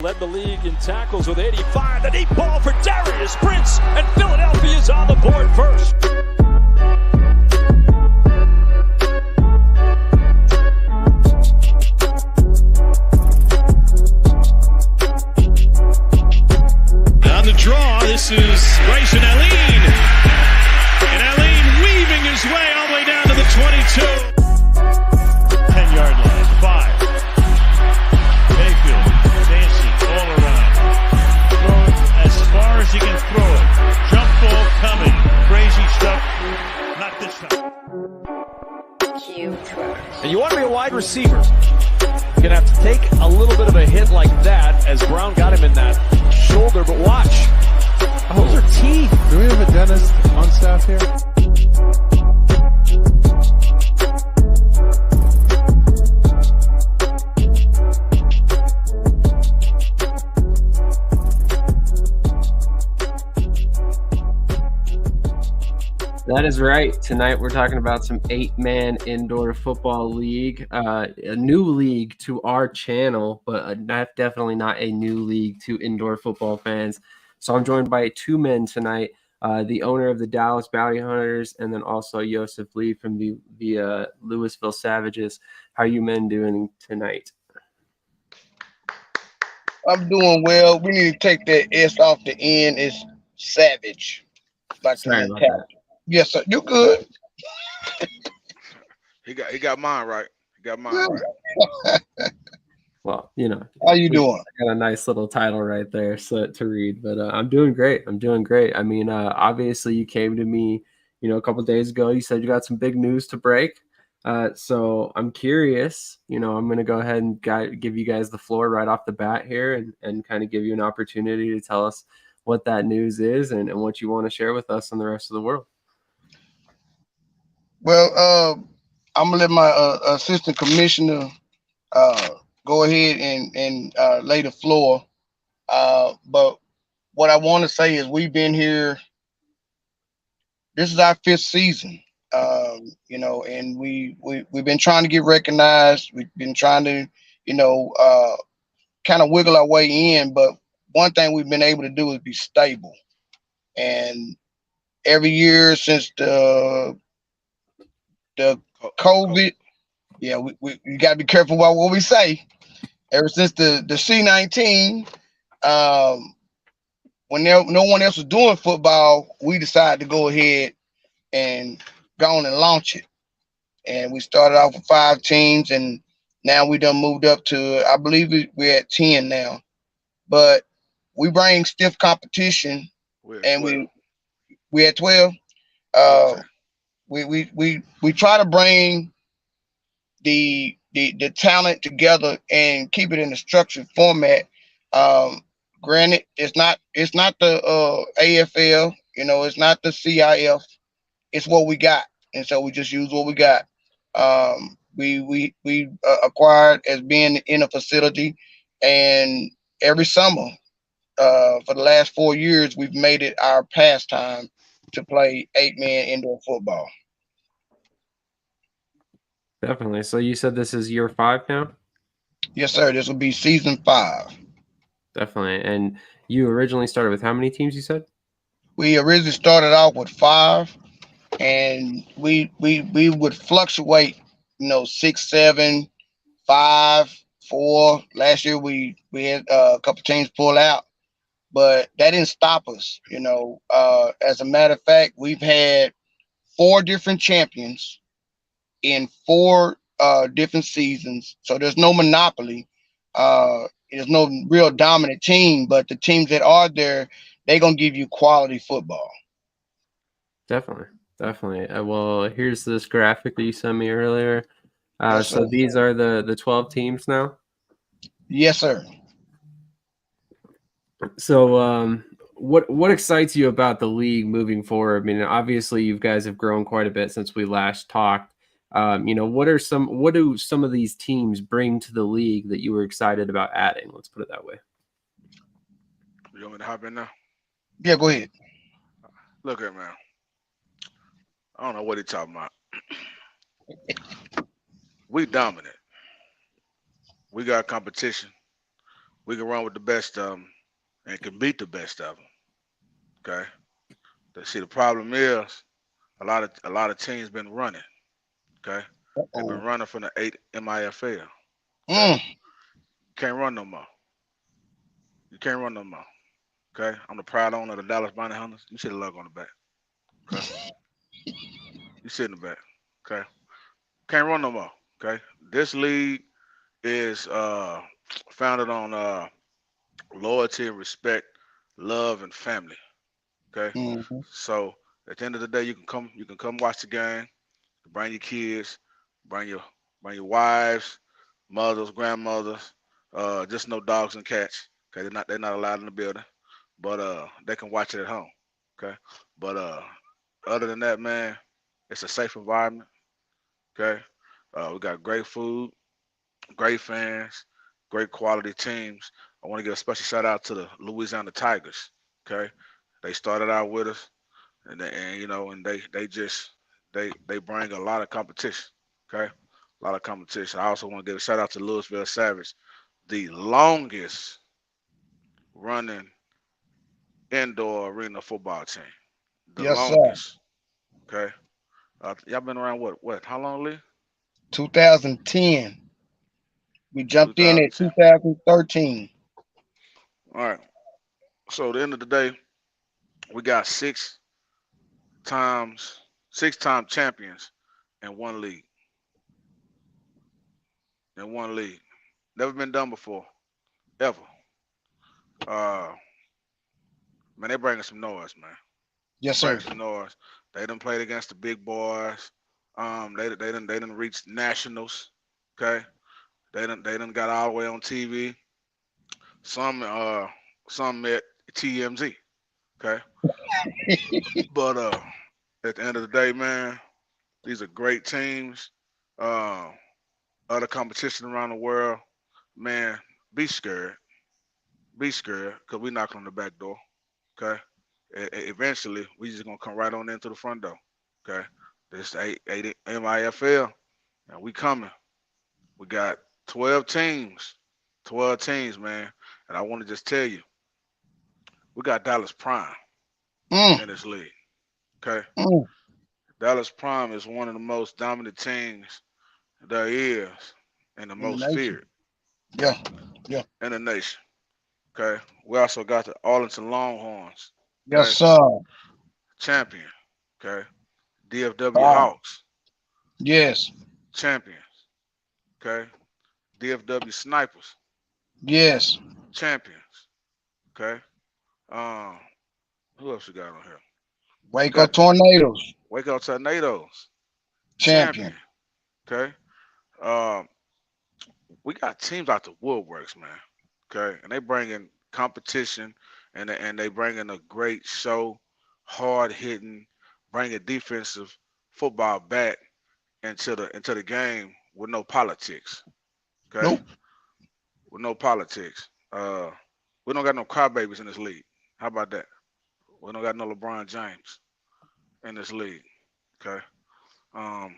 Led the league in tackles with 85. The deep ball for Darius Prince, and Philadelphia's on the board first. On the draw, this is Bryson Allen. And Allen weaving his way all the way down to the 22. 10-yard line, 5. Mayfield, Dancy, all around. Throw it as far as he can throw it. Jump ball coming. Crazy stuff. Not this time. And you want to be a wide receiver. You're going to have to take a little bit of a hit like that as Brown got him in that shoulder, but watch. Those are teeth. Do we have a dentist on staff here? That is right. Tonight we're talking about some 8-man indoor football league, a new league to our channel, but definitely not a new league to indoor football fans. So I'm joined by 2 men tonight, the owner of the Dallas Bounty Hunters, and then also Joseph Lee from the Louisville Savages. How are you men doing tonight? I'm doing well. We need to take that S off the end. It's Savage. Sorry about that. Yes, sir. You good? He got mine right. He got mine right. Well, you know. How you doing? I got a nice little title right there to read, but I'm doing great. I mean, obviously you came to me, a couple days ago. You said you got some big news to break. So I'm curious, I'm going to go ahead and give you guys the floor right off the bat here and kind of give you an opportunity to tell us what that news is and what you want to share with us and the rest of the world. Well, I'm gonna let my assistant commissioner go ahead and lay the floor. But what I want to say is we've been here. This is our 5th season, and we've been trying to get recognized. We've been trying to, kind of wiggle our way in. But one thing we've been able to do is be stable. And every year since the COVID, yeah, we got to be careful about what we say. Ever since the C-19, when no one else was doing football, we decided to go ahead and go on and launch it. And we started off with 5 teams, and now we done moved up to, I believe we're at 10 now. But we bring stiff competition, and we at 12. We try to bring the talent together and keep it in a structured format. Granted, it's not the AFL, it's not the CIF. It's what we got, and so we just use what we got. We acquired as being in a facility, and every summer for the last 4 years, we've made it our pastime to play 8-man indoor football. Definitely. So you said this is year 5 now? Yes, sir. This will be season 5. Definitely. And you originally started with how many teams, you said? We originally started off with 5, and we would fluctuate, 6, 7, 5, 4. Last year we had a couple teams pull out, but that didn't stop us. As a matter of fact, we've had 4 different champions in 4 different seasons. So there's no monopoly. There's no real dominant team, but the teams that are there, they're going to give you quality football. Definitely. Well, here's this graphic that you sent me earlier. Yes, so these are the 12 teams now? Yes, sir. So what excites you about the league moving forward? I mean, obviously you guys have grown quite a bit since we last talked. What do some of these teams bring to the league that you were excited about adding? Let's put it that way. You want me to hop in now? Yeah, go ahead. Look here, man. I don't know what he's talking about. We dominant. We got competition. we can run with the best of them and can beat the best of them. Okay. See, the problem is a lot of teams been running. Okay. They've been running from the 8 MIFL. Can't run no more. You can't run no more. Okay. I'm the proud owner of the Dallas Bounty Hunters. You see the logo on the back. Okay. You sit in the back. Okay. Can't run no more. Okay. This league is founded on loyalty and respect, love and family. Okay. So at the end of the day, you can come watch the game. Bring your kids, bring your wives, mothers, grandmothers. Just no dogs and cats. Okay, they're not allowed in the building, but they can watch it at home. Okay, but other than that, man, it's a safe environment. Okay, we got great food, great fans, great quality teams. I want to give a special shout out to the Louisiana Tigers. Okay, they started out with us, and they bring a lot of competition. Okay, a lot of competition. I also want to give a shout out to Louisville Savage, the longest running indoor arena football team. The longest. Sir. Okay. Y'all been around what? How long, Lee? 2010. We jumped in at 2013. All right. So at the end of the day, we got 6-time champions in one league. Never been done before. Ever. Man, they bringing some noise, man. Yes, sir. Some noise. They done played against the big boys. They done reached nationals. Okay. They done got all the way on TV. Some met TMZ. Okay. But at the end of the day, man, these are great teams. Other competition around the world, man, be scared. Be scared, because we knock on the back door. Okay. Eventually, we just gonna come right on into the front door. Okay. This 8 MIFL, and we coming. We got 12 teams. 12 teams, man. And I want to just tell you, we got Dallas Prime in this league. Okay. Dallas Prime is one of the most dominant teams there is and the most feared. Yeah. In the nation. Okay. We also got the Arlington Longhorns. Yes, sir. Champion. Okay. DFW Hawks. Yes. Champions. Okay. DFW Snipers. Yes. Champions. Okay. Who else we got on here? Waco Tornadoes. Waco Tornadoes. Champion. Okay. We got teams out the woodworks, man. Okay. And they bring in competition and they bring in a great show, hard hitting, bringing defensive football back into the game with no politics. Okay. Nope. With no politics. We don't got no crybabies in this league. How about that? We don't got no LeBron James in this league. Okay. I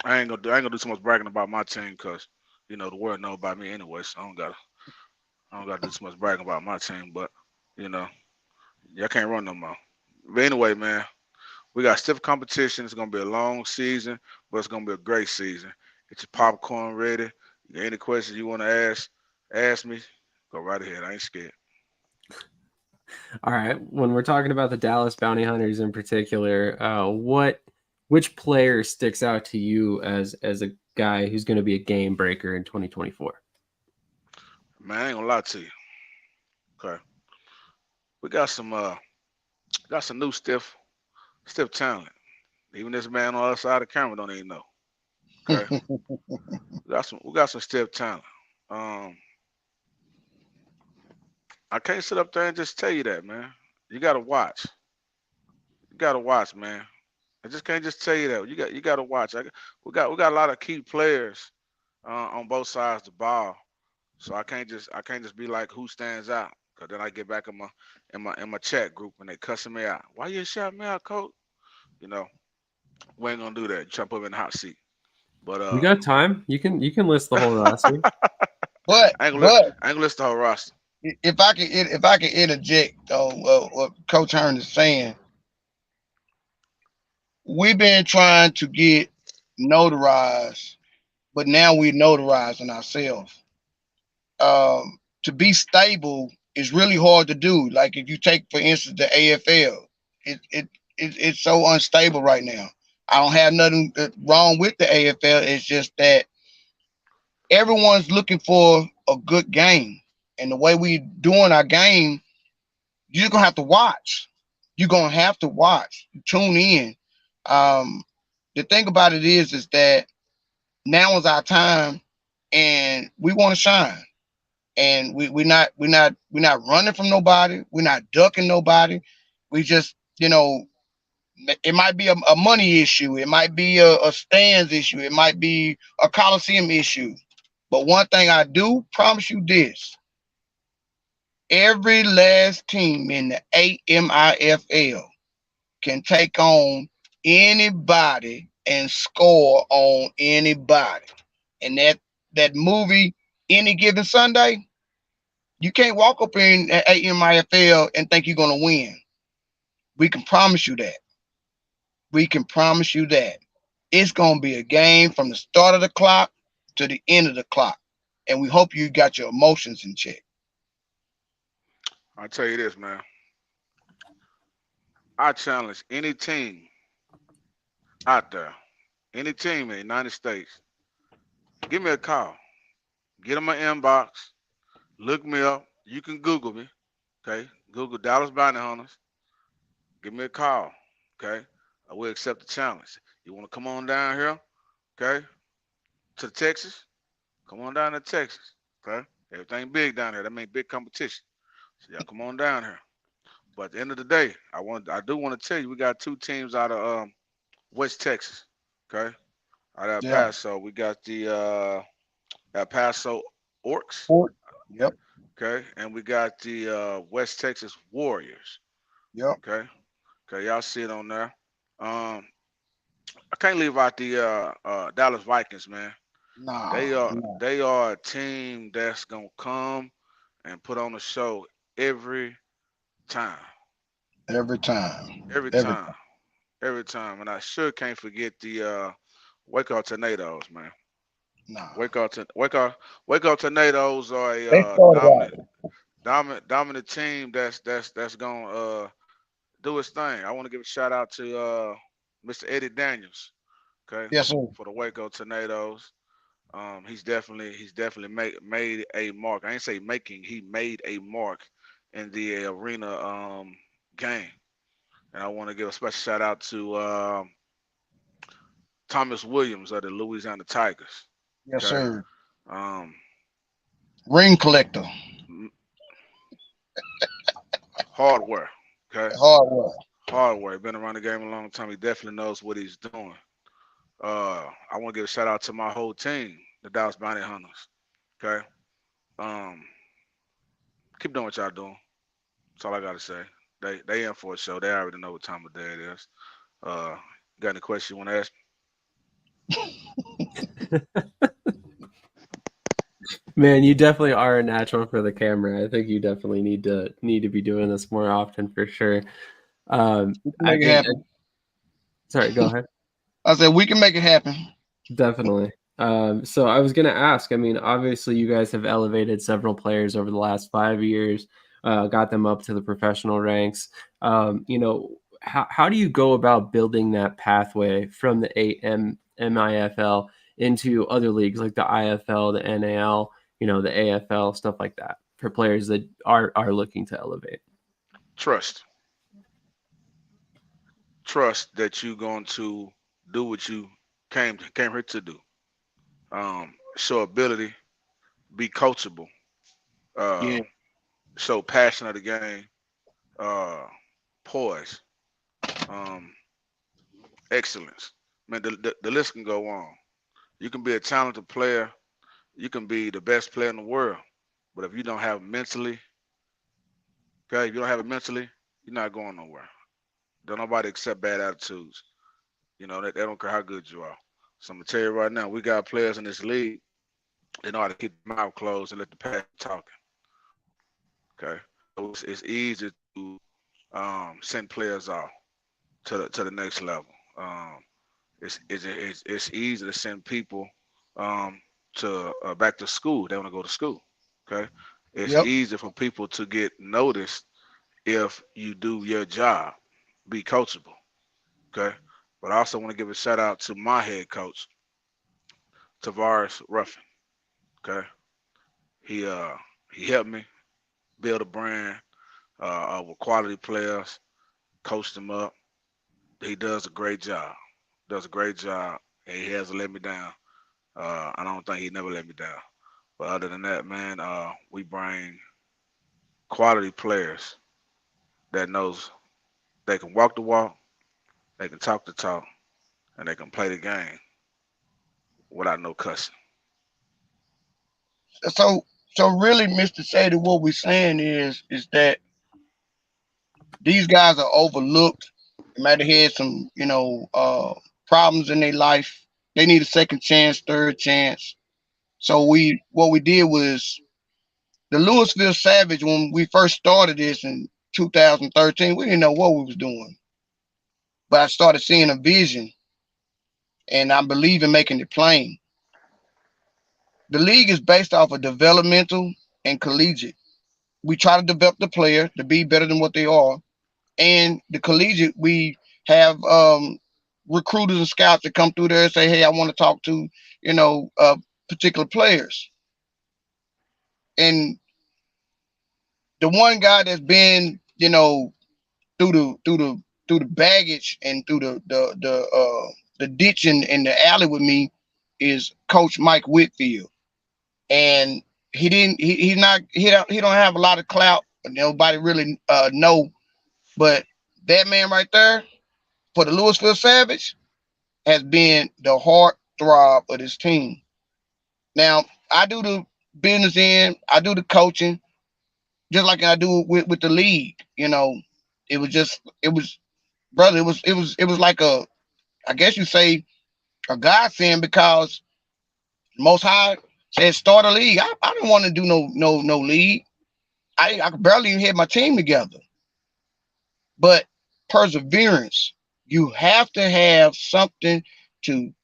ain't gonna do too much bragging about my team because the world know about me anyway. So I don't gotta do too much bragging about my team. But y'all can't run no more. But anyway, man, we got stiff competition. It's gonna be a long season, but it's gonna be a great season. Get your popcorn ready. You got any questions you want to ask me? Go right ahead. I ain't scared. All right. When we're talking about the Dallas Bounty Hunters in particular, which player sticks out to you as a guy who's going to be a game breaker in 2024? Man, I ain't gonna lie to you. Okay. We got some new stiff talent. Even this man on the other side of the camera don't even know. Okay. we got some stiff talent. I can't sit up there and just tell you that, man. You gotta watch. Man. I just can't just tell you that. You gotta watch. We got a lot of key players on both sides of the ball. So I can't just be like who stands out, because then I get back in my chat group and they cussing me out. Why you shout me out, coach? We ain't gonna do that. You try to put me in the hot seat. But we got time. You can list the whole roster. But I ain't gonna list the whole roster. if I can interject on what Coach Hearn is saying, we've been trying to get notarized, but now we're notarizing ourselves. To be stable is really hard to do. Like if you take, for instance, the AFL, it's so unstable right now. I don't have nothing wrong with the AFL. It's just that everyone's looking for a good game, and the way we doing our game, you're gonna have to watch. You're gonna have to watch, tune in. The thing about it is that now is our time, and we want to shine. And we're not running from nobody. We're not ducking nobody. We just, it might be a money issue. It might be a stands issue. It might be a Coliseum issue. But one thing I do promise you this: every last team in the AMIFL can take on anybody and score on anybody. And that movie, Any Given Sunday, you can't walk up in AMIFL and think you're gonna win. We can promise you that. We can promise you that. It's gonna be a game from the start of the clock to the end of the clock. And we hope you got your emotions in check. I'll tell you this, man. I challenge any team out there, any team in the United States, give me a call. Get in my inbox. Look me up. You can Google me. Okay. Google Dallas Bounty Hunters. Give me a call. Okay. I will accept the challenge. You want to come on down here? Okay. To Texas? Come on down to Texas. Okay. Everything big down there. That means big competition. So y'all come on down here. But at the end of the day, I do want to tell you we got two teams out of West Texas. Okay. Out of El Yeah. Paso. We got the El Paso Orcs. Yep. Okay. And we got the West Texas Warriors. Yep. Okay. Okay. Y'all see it on there. I can't leave out the Dallas Vikings, man. Nah. They are a team that's gonna come and put on a show every time. Every time. Every time. Every time. And I sure can't forget the Waco Tornadoes, man. Nah. Waco Tornadoes are They a started dominant team that's gonna do its thing. I want to give a shout out to Mr. Eddie Daniels, okay, Yes, sir. for the Waco Tornadoes. He's definitely made a mark. I ain't say making, he made a mark in the arena game. And I want to give a special shout out to Thomas Williams of the Louisiana Tigers. Yes, Okay. sir. Ring collector. Hardware. Okay. Hardware. Been around the game a long time. He definitely knows what he's doing. I want to give a shout out to my whole team, the Dallas Bounty Hunters. Okay. Keep doing what y'all doing. That's all I gotta say. They in for a show. They already know what time of day it is. Got any questions you want to ask me? Man, you definitely are a natural for the camera. I think you definitely need to be doing this more often for sure. Make it happen. Sorry, go ahead. I said we can make it happen. Definitely. So I was going to ask, I mean, obviously you guys have elevated several players over the last 5 years, got them up to the professional ranks. How do you go about building that pathway from the MIFL into other leagues like the IFL, the NAL, the AFL, stuff like that, for players that are looking to elevate? Trust that you're going to do what you came here to do. Show ability, be coachable, show passion of the game, poise, excellence. Man, the list can go on. You can be a talented player, you can be the best player in the world, but if you don't have it mentally, okay, if you don't have it mentally, you're not going nowhere. Don't nobody accept bad attitudes. They don't care how good you are. So I'm gonna tell you right now, we got players in this league They know how to keep their mouth closed and let the pass talking. Okay, so it's easy to send players off to the next level. It's easy to send people to back to school. They want to go to school. Okay, it's Yep. easy for people to get noticed if you do your job, be coachable. Okay, but I also want to give a shout out to my head coach, Tavares Ruffin. Okay, he helped me build a brand with quality players, coached them up. He does a great job. Does a great job, and he hasn't let me down. I don't think he never let me down. But other than that, man, we bring quality players that knows they can walk the walk, they can talk the talk, and they can play the game without no cussing. So really, Mr. Sadie, what we're saying is that these guys are overlooked. They might have had some, problems in their life. They need a second chance, third chance. So what we did was the Louisville Savage, when we first started this in 2013, we didn't know what we was doing. But I started seeing a vision, and I believe in making it plain. The league is based off of developmental and collegiate. We try to develop the player to be better than what they are. And the collegiate, we have recruiters and scouts that come through there and say, hey, I want to talk to, particular players. And the one guy that's been, through the baggage and through the ditch in the alley with me is Coach Mike Whitfield. And he don't have a lot of clout. Nobody really know. But that man right there for the Louisville Savage has been the heart throb of this team. Now, I do the business end, I do the coaching, just like I do with the league. Brother, it was like I guess you say a godsend because Most High said start a league. I didn't want to do no league. I could barely even have my team together. But perseverance, you have to have something to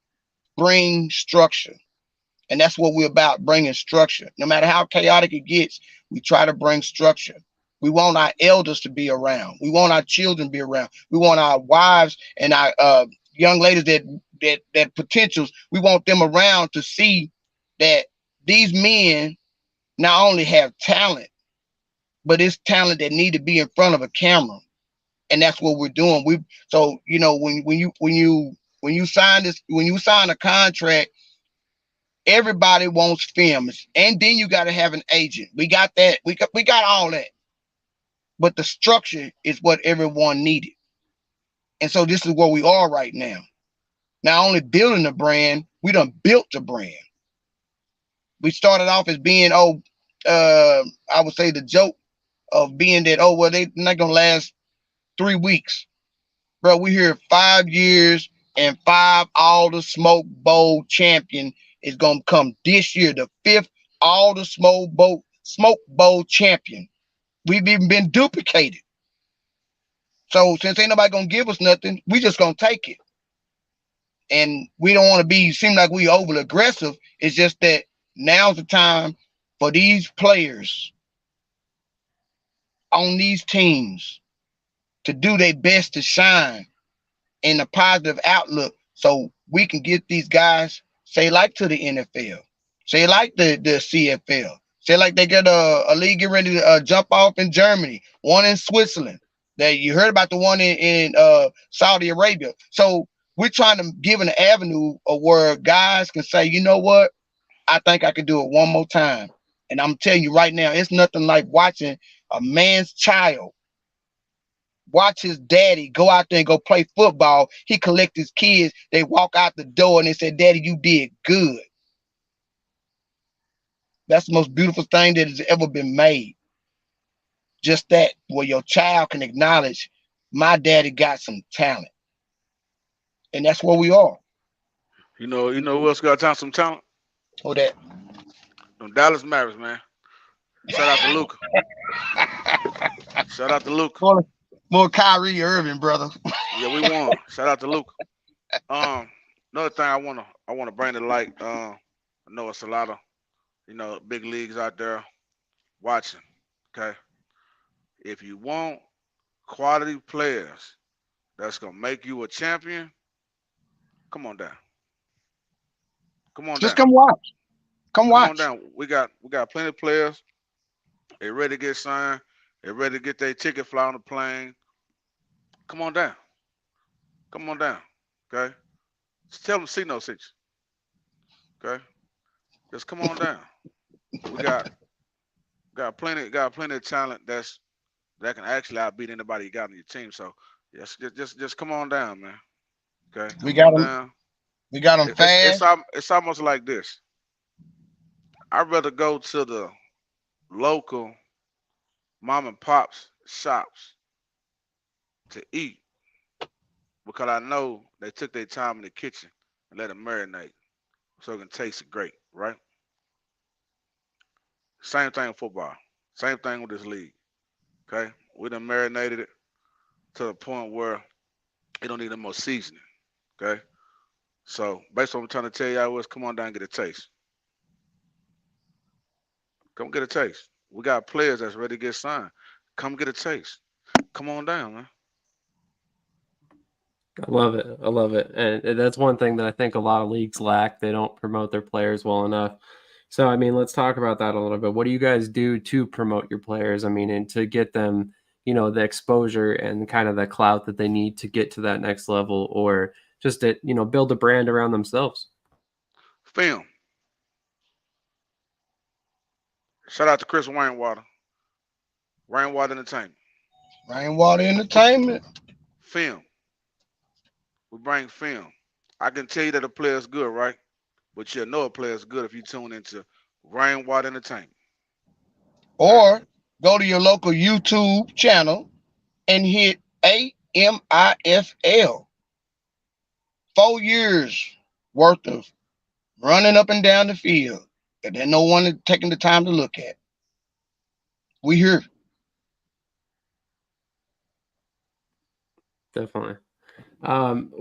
bring structure. And that's what we're about, bringing structure. No matter how chaotic it gets, we try to bring structure. We want our elders to be around. We want our children to be around. We want our wives and our young ladies that potentials. We want them around to see that these men not only have talent, but it's talent that need to be in front of a camera. And that's what we're doing. When you sign a contract, everybody wants films, and then you got to have an agent. We got that. We got all that. But the structure is what everyone needed. And so this is where we are right now. Not only building the brand, we done built the brand. We started off as being, I would say the joke of being that, they're not going to last 3 weeks. Bro, we here 5 years and 5 All the Smoke Bowl champion is going to come this year, the 5th All the Smoke Bowl champion. We've even been duplicated. So since ain't nobody going to give us nothing, we just going to take it. And we don't want to seem like we overly aggressive. It's just that now's the time for these players on these teams to do their best to shine in a positive outlook so we can get these guys, say, like to the NFL, say, like the CFL, say, like they get a league get ready to jump off in Germany, one in Switzerland. That you heard about the one in Saudi Arabia. So we're trying to give an avenue of where guys can say, you know what, I think I can do it one more time. And I'm telling you right now, it's nothing like watching a man's child watch his daddy go out there and go play football. He collect his kids. They walk out the door and they say, Daddy, you did good. That's the most beautiful thing that has ever been made. Just that, where your child can acknowledge my daddy got some talent. And that's where we are. You know who else got some talent? Who that? Them Dallas Mavericks, man. Shout out to Luka. Shout out to Luka. More Kyrie Irving, brother. Yeah, we won. Shout out to Luka. Another thing I wanna bring to light. I know it's a lot of big leagues out there watching. Okay, if you want quality players that's gonna make you a champion, come on down. Come on Just down. come watch. Come Come watch. on down. We got plenty of players. They ready to get signed. They ready to get their ticket, fly on the plane. Come on down. Come on down. Okay. Just tell them see no seats. Okay. Just come on down. We got plenty of talent that can actually outbeat anybody you got on your team. So just come on down, man. Okay. We got them. Down. We got them fast. It's almost like this. I'd rather go to the local mom and pops shops to eat because I know they took their time in the kitchen and let it marinate so it can taste great, right? Same thing with football. Same thing with this league. Okay? We done marinated it to the point where it don't need no more seasoning. Okay? So based on what I'm trying to tell y'all was come on down and get a taste. Come get a taste. We got players that's ready to get signed. Come get a taste. Come on down, man. I love it. I love it. And that's one thing that I think a lot of leagues lack. They don't promote their players well enough. So, I mean, let's talk about that a little bit. What do you guys do to promote your players? I mean, and to get them, the exposure and kind of the clout that they need to get to that next level, or just to, build a brand around themselves? Film. Shout out to Chris Rainwater. Rainwater Entertainment. Rainwater Entertainment. Film. We bring film. I can tell you that a player's good, right? But you'll know a player's good if you tune into Rainwater Entertainment. Or go to your local YouTube channel and hit AMIFL. 4 years worth of running up and down the field that there's no one taking the time to look at. We here. Definitely.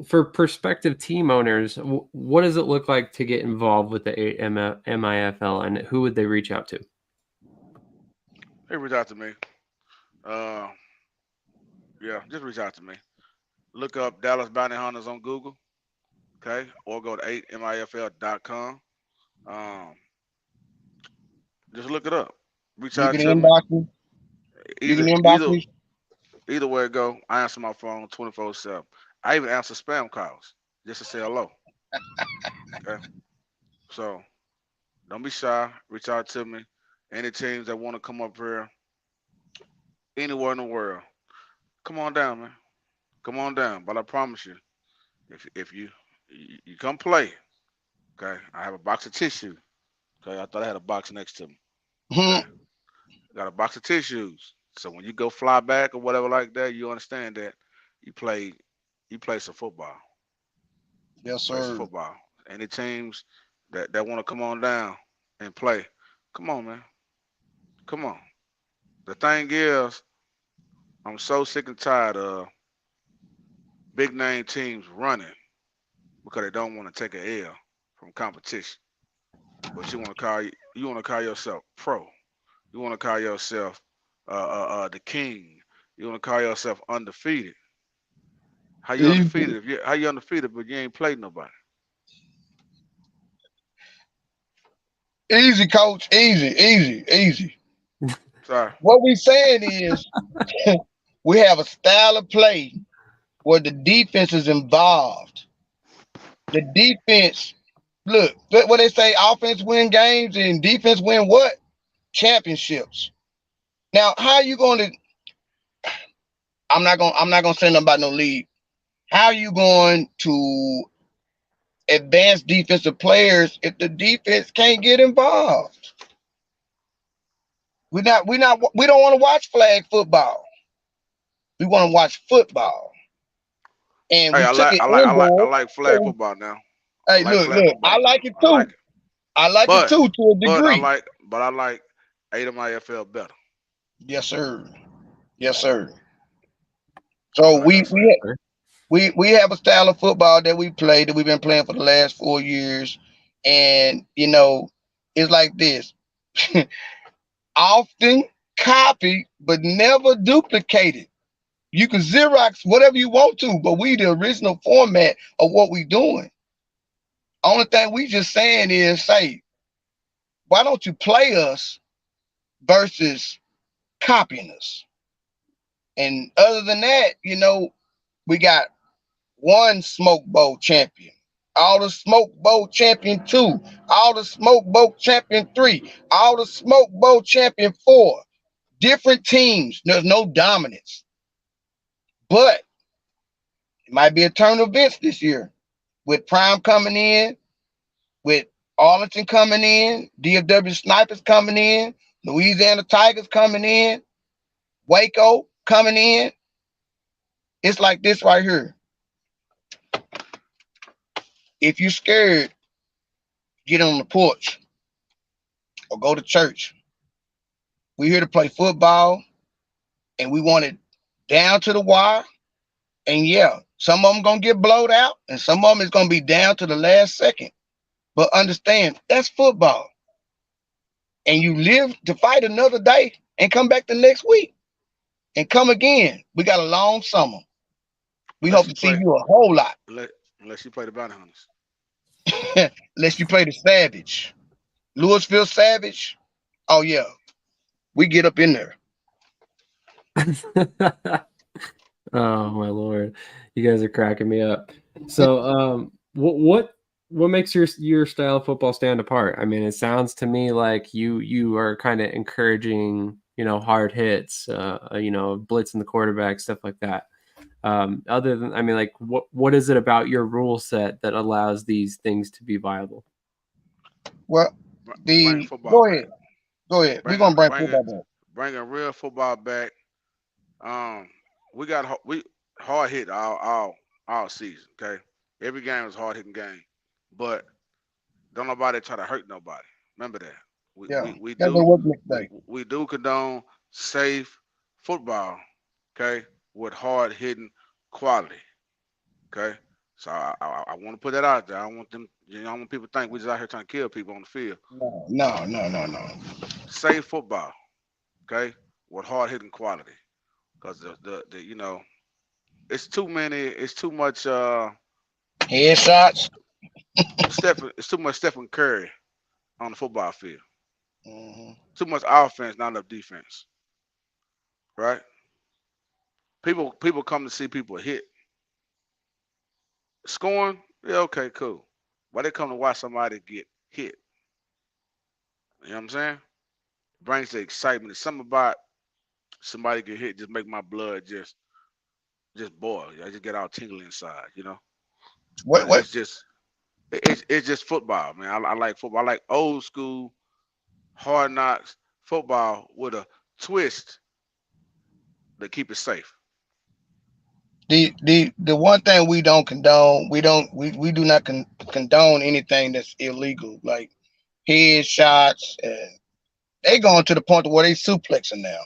For prospective team owners, what does it look like to get involved with the MIFL, and who would they reach out to? Hey, reach out to me. Just reach out to me. Look up Dallas Bounty Hunters on Google, okay, or go to 8mifl.com. Just look it up. Reach out to me. Either way it go, I answer my phone 24/7. I even answer spam calls just to say hello. Okay. So don't be shy. Reach out to me. Any teams that want to come up here, anywhere in the world, come on down, man. Come on down. But I promise you, if you come play, okay, I have a box of tissue. Okay, I thought I had a box next to me. Okay? Got a box of tissues. So when you go fly back or whatever like that, you understand that you play some football. Yes, sir. Play some football. Any teams that want to come on down and play, come on, man. Come on. The thing is, I'm so sick and tired of big name teams running because they don't want to take an L from competition. But you want to call yourself pro. You want to call yourself the king. You want to call yourself undefeated. How you undefeated? How you undefeated, but you ain't played nobody? Easy, coach. Easy. Sorry. What we saying is we have a style of play where the defense is involved. The defense, look, what they say, offense win games and defense win what? Championships. Now, how are you going to? I'm not gonna say nothing about no league. How are you going to advance defensive players if the defense can't get involved? We don't want to watch flag football. We want to watch football. And hey, I like flag football now. Hey, look, I like it too. I like it But too, to a but I degree. like Adam IFL better. Yes, sir. Yes, sir. That's So what I gotta say. we have a style of football that we play that we've been playing for the last 4 years, and it's like this: often copied but never duplicated. You can Xerox whatever you want to, but we the original format of what we doing. Only thing we just saying is, say, why don't you play us versus copying us? And other than that, we got one Smoke Bowl champion, all the Smoke Bowl champion 2, all the Smoke Bowl champion 3, all the Smoke Bowl champion 4. Different teams. There's no dominance. But it might be a turn of events this year with Prime coming in, with Arlington coming in, DFW Snipers coming in, Louisiana Tigers coming in, Waco coming in. It's like this right here. If you're scared, get on the porch or go to church. We're here to play football, and we want it down to the wire. And yeah, some of them going to get blowed out, and some of them is going to be down to the last second. But understand, that's football. And you live to fight another day and come back the next week and come again. We got a long summer. We hope to see you a whole lot. Unless you play the Bounty Hunters. Unless you play the Savage. Louisville Savage. Oh, yeah. We get up in there. Oh my Lord, you guys are cracking me up. So, what makes your style of football stand apart? I mean, it sounds to me like you are kind of encouraging, hard hits, blitzing the quarterback, stuff like that. Other than, I mean, like, what is it about your rule set that allows these things to be viable? Well, go ahead. We're gonna bring football back. Bringing real football back. We hard hit all season. Okay, every game was hard hitting game, but don't nobody try to hurt nobody. Remember that. We do condone safe football. Okay, with hard hitting quality. Okay, so I want to put that out there. I don't want them. I don't want people to think we just out here trying to kill people on the field. No. Safe football. Okay, with hard hitting quality. Because the it's too much headshots. It's too much Stephen Curry on the football field. Mm-hmm. Too much offense, not enough defense. Right? People come to see people hit. Scoring, yeah, okay, cool. Why they come to watch somebody get hit? You know what I'm saying? It brings the excitement. It's something about somebody get hit, just make my blood just boil. I just get all tingly inside, What? It's just football, man. I like football. I like old school, hard knocks football with a twist to keep it safe. The one thing we don't condone, we do not condone anything that's illegal, like headshots, and they going to the point where they suplexing now.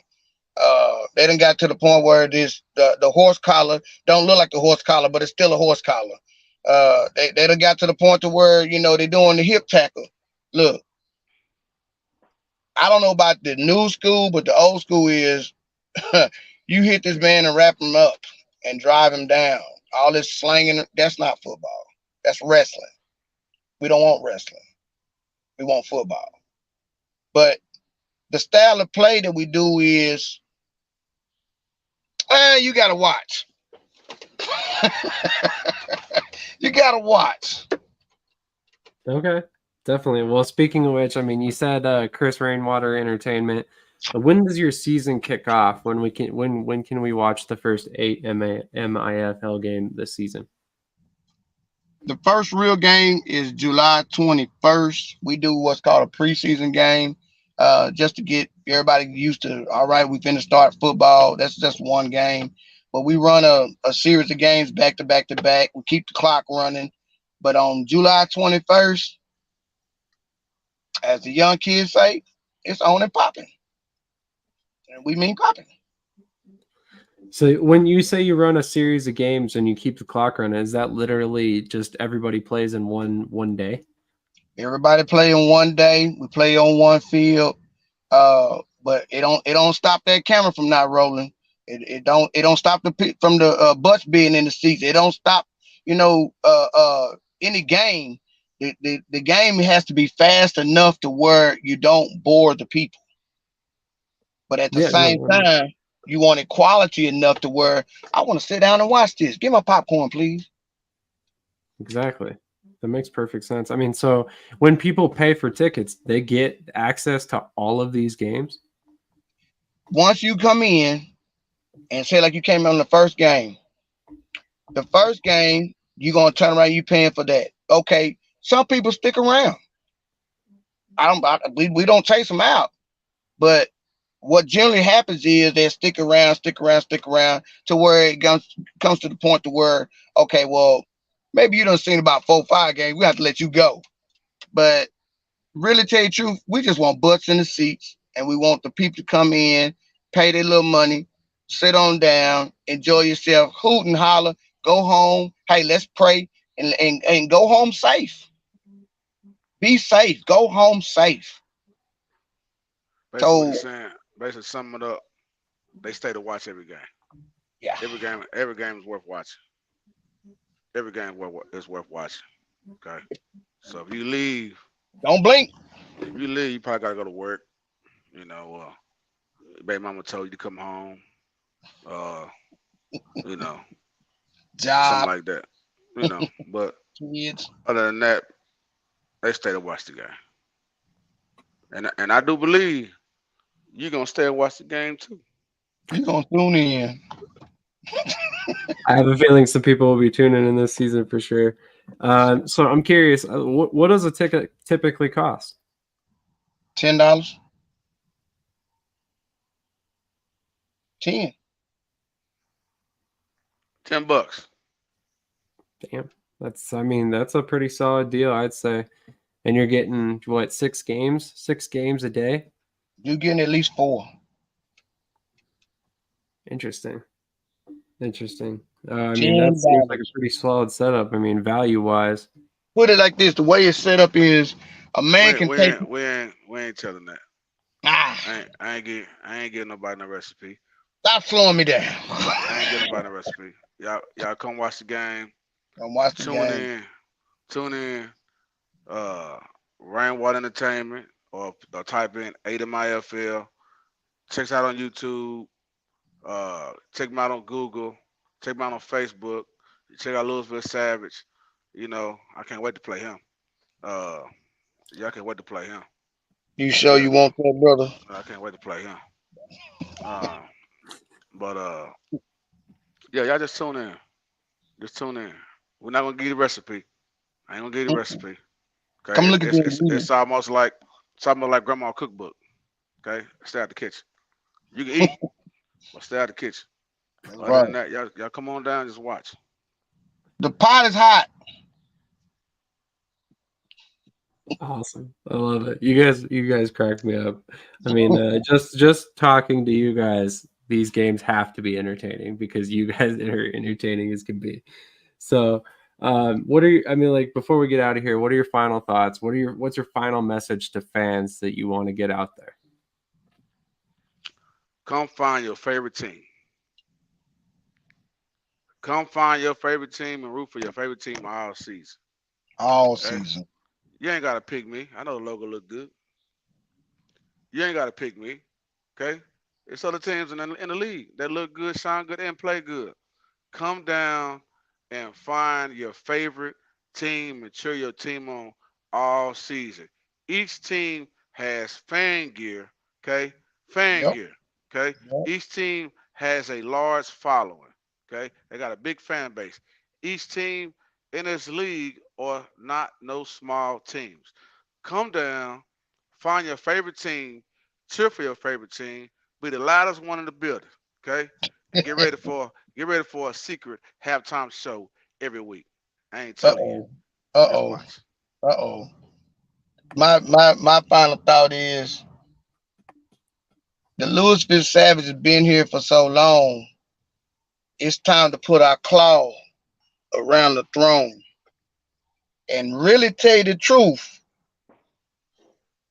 They done got to the point where the horse collar don't look like the horse collar, but it's still a horse collar. They done got to the point to where they're doing the hip tackle. Look, I don't know about the new school, but the old school is you hit this man and wrap him up and drive him down. All this slanging, that's not football. That's wrestling. We don't want wrestling. We want football. But the style of play that we do is, you got to watch. You got to watch. Okay, definitely. Well, speaking of which, I mean, you said Chris Rainwater Entertainment. When does your season kick off? When can we watch the first 8 MIFL game this season? The first real game is July 21st. We do what's called a preseason game, just to get everybody used to, all right, we finna start football. That's just one game. But we run a series of games back to back to back. We keep the clock running. But on July 21st, as the young kids say, it's on and popping. And we mean popping. So when you say you run a series of games and you keep the clock running, is that literally just everybody plays in one day? Everybody play in one day. We play on one field. But it don't stop that camera from not rolling. It don't stop from the butts being in the seats. It don't stop, any game. The game has to be fast enough to where you don't bore the people. But at the same time, you want it quality enough to where I want to sit down and watch this. Give my popcorn, please. Exactly. That makes perfect sense. I mean, so when people pay for tickets, they get access to all of these games? Once you come in and say like you came on the first game, you're going to turn around, you paying for that. Okay, some people stick around. We don't chase them out. But what generally happens is they stick around to where it comes to the point to where, okay, well, maybe you done seen about 4 or 5 games. We have to let you go. But really tell you the truth, we just want butts in the seats, and we want the people to come in, pay their little money, sit on down, enjoy yourself, hoot and holler, go home. Hey, let's pray and go home safe. Be safe. Go home safe. Basically summing it up, they stay to watch every game. Yeah. Every game is worth watching. Every game is worth watching. Okay. So if you leave, don't blink. If you leave, you probably gotta go to work. Baby mama told you to come home. Job, something like that. But kids. Other than that, they stay to watch the game. And I do believe you're gonna stay and watch the game too. You're gonna tune in. I have a feeling some people will be tuning in this season for sure. So I'm curious, what does a ticket typically cost? $10. 10. $10. Damn, that's a pretty solid deal, I'd say. And you're getting what, 6 games? 6 games a day? You're getting at least 4. Interesting. That seems like a pretty solid setup. I mean, value-wise. Put it like this: the way it's set up is a man can take. We ain't telling that. I ain't getting nobody no recipe. Stop slowing me down. I ain't getting nobody no recipe. Y'all come watch the game. Come watch the game. Tune in. Rainwater Entertainment, or type in AMIFL. Check us out on YouTube. Check me out on Google. Check me out on Facebook. Check out Louisville Savage. I can't wait to play him. Y'all can't wait to play him. You sure you want that, brother? I can't wait to play him. Yeah, y'all just tune in. Just tune in. We're not gonna give you the recipe. I ain't gonna give you the recipe. Okay? Come look at this. It's almost like grandma's cookbook. Okay, stay out the kitchen. You can eat, but stay out the kitchen. Other than that, y'all come on down and just watch. The pot is hot. Awesome. I love it. You guys crack me up. I mean, just talking to you guys, these games have to be entertaining because you guys are entertaining as can be. So, before we get out of here, what are your final thoughts? What's your final message to fans that you want to get out there? Come find your favorite team. Come find your favorite team and root for your favorite team all season. All season. You ain't got to pick me. I know the logo look good. You ain't got to pick me. Okay? It's other teams in the league that look good, sound good, and play good. Come down and find your favorite team and cheer your team on all season. Each team has fan gear, okay? Gear, okay? Yep. Each team has a large following, okay? They got a big fan base. Each team in this league are not no small teams. Come down, find your favorite team, cheer for your favorite team, be the loudest one in the building, okay? And get ready for a secret halftime show every week. I ain't telling you. Uh-oh. my final thought is the Louisville Savage has been here for so long. It's time to put our claw around the throne and really tell you the truth.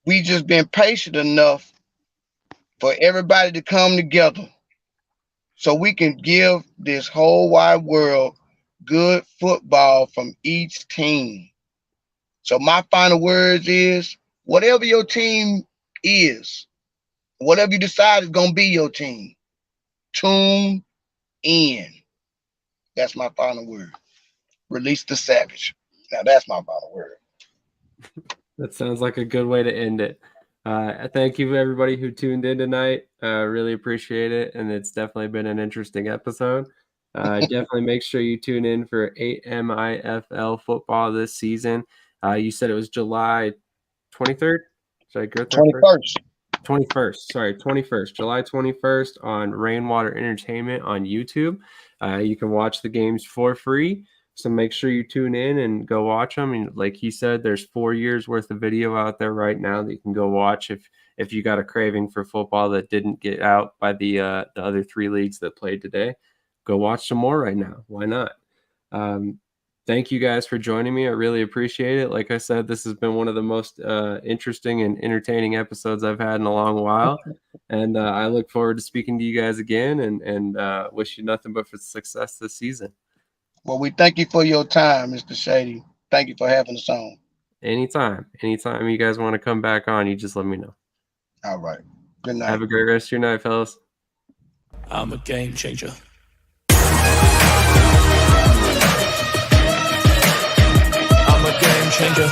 We just been patient enough for everybody to come together so we can give this whole wide world good football from each team. So my final words is, whatever your team is, whatever you decide is going to be your team, tune in. That's my final word. Release the Savage. Now that's my final word. That sounds like a good way to end it. Thank you everybody who tuned in tonight. Really appreciate it, and it's definitely been an interesting episode. Definitely make sure you tune in for 8MIFL football this season. You said it was July 23rd? Should I go there 21st. 21st. Sorry, 21st. July 21st on Rainwater Entertainment on YouTube. You can watch the games for free. So make sure you tune in and go watch them. And like he said, there's 4 years worth of video out there right now that you can go watch if you got a craving for football that didn't get out by the other 3 leagues that played today. Go watch some more right now. Why not? Thank you guys for joining me. I really appreciate it. Like I said, this has been one of the most interesting and entertaining episodes I've had in a long while. And I look forward to speaking to you guys again and wish you nothing but for success this season. Well, we thank you for your time, Mr. Shady. Thank you for having us on. Anytime you guys want to come back on, you just let me know. All right. Good night. Have a great rest of your night, fellas. I'm a game changer. I'm a game changer.